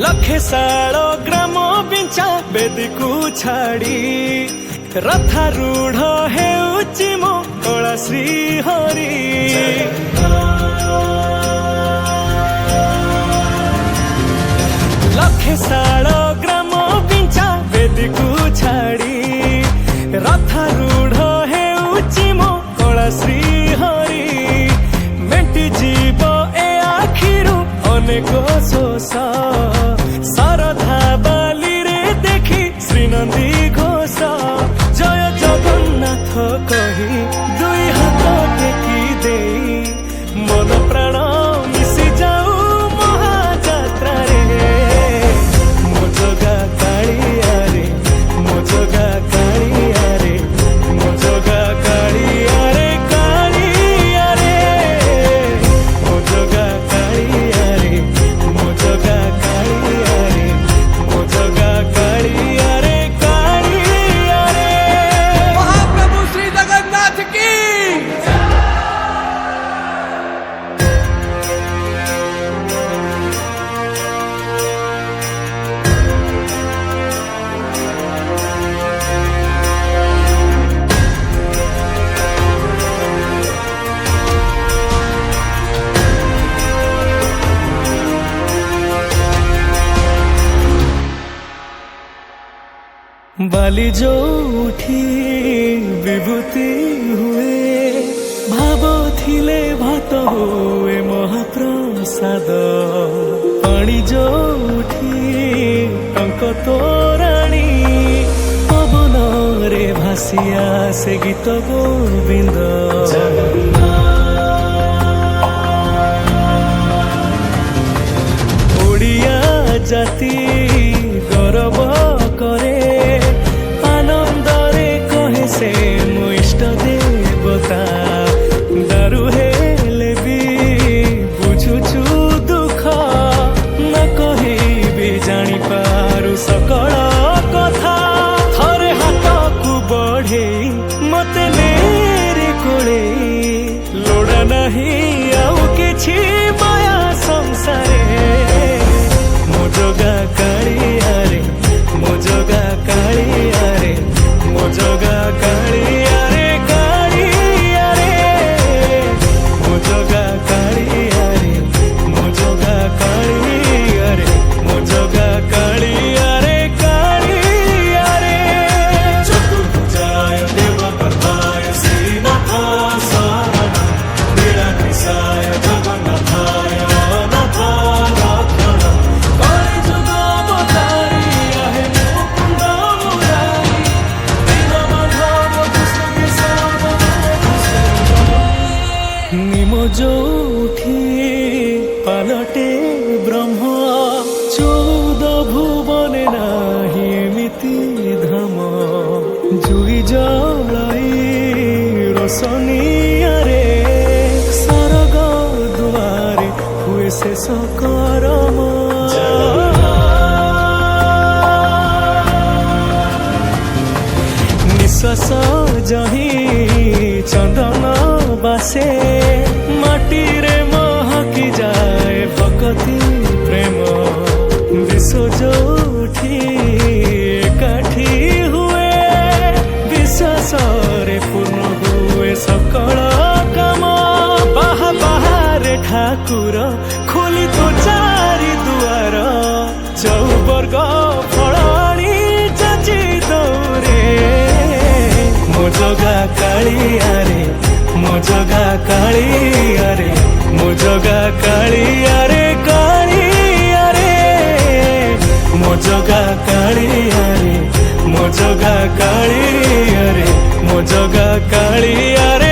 लखे साल ग्राम बिंचा बेदी को छाड़ी रथारूढ़ हेउची मो कला श्री हरि लखे साल ग्राम बिंचा बेदी को छाड़ी रथारूढ़ हेउची मो कला श्री हरि मेंटी जीव ए आखिरु अनेक शोष शारदा बाली रे देखी श्रीनंदी घोष जय जगन्नाथ कही दुई हाथ टेकी दे मन प्राण मिशि जाऊ महाजात्रा रे मो जगा कालिया रे मो जगा कालिया रे मो जगा कालिया रे कालिया रे मो जगा कालिया रे मो जगा कालिया रे मो जगा कालिया रे कालिया रे महाप्रभु श्री जगन्नाथ की बाली जो उठी विभूति हुए भाव थिले भात हुए महाप्रसाद पानी जो उठी टंक तोराणी पवन रे भासिया से गीत गोविंद ओडिया जाति गौरव करे आनंदरे कहे से मो इष्ट देवता दारु हेले भी बुझुछु दुख न कही भी जानी पारु सकल कथा थरे हाथ को बढ़े मते मेरे कोले लोड़ा नहीं आउ किछि माया संसारे मो जगा कालिया रे मो जगा कालिया रे मो जगा कालिया रे कालिया रे मो जगा कालिया रे मो जगा कालिया रे मो जगा कालिया रे कालिया रे चतुर्भुजाय देवकथाय श्रीनाथाय शरणं नीलकेशाय जगन्नाथाय अनाथाय रक्षणं कलिजुग अवतारी आहे मुकुंद मुरारी दीनबंधु कृष्ण केशव निमो जोठी पालटे ब्रह्म 14 भुवने नाही एमिति धाम जुई जलाई रोशनिया रे सरग दुआरे हुए शेष करम निश्वास जही चंदन बासे माटी रे महकी जाए भक्ति प्रेम विश्व जोठी एकाठी हुए विश्वास रे पूर्ण हुए सकल काम बाहा बाहारे ठाकुर खोली तो चारि दुआर चौवर्ग फलाणी जाची दौरे मो जगा कालिया रे मो जगा कालिया रे मो जगा कालिया रे कालिया रे मो जगा कालिया रे मो जगा कालिया रे मो जगा कालिया रे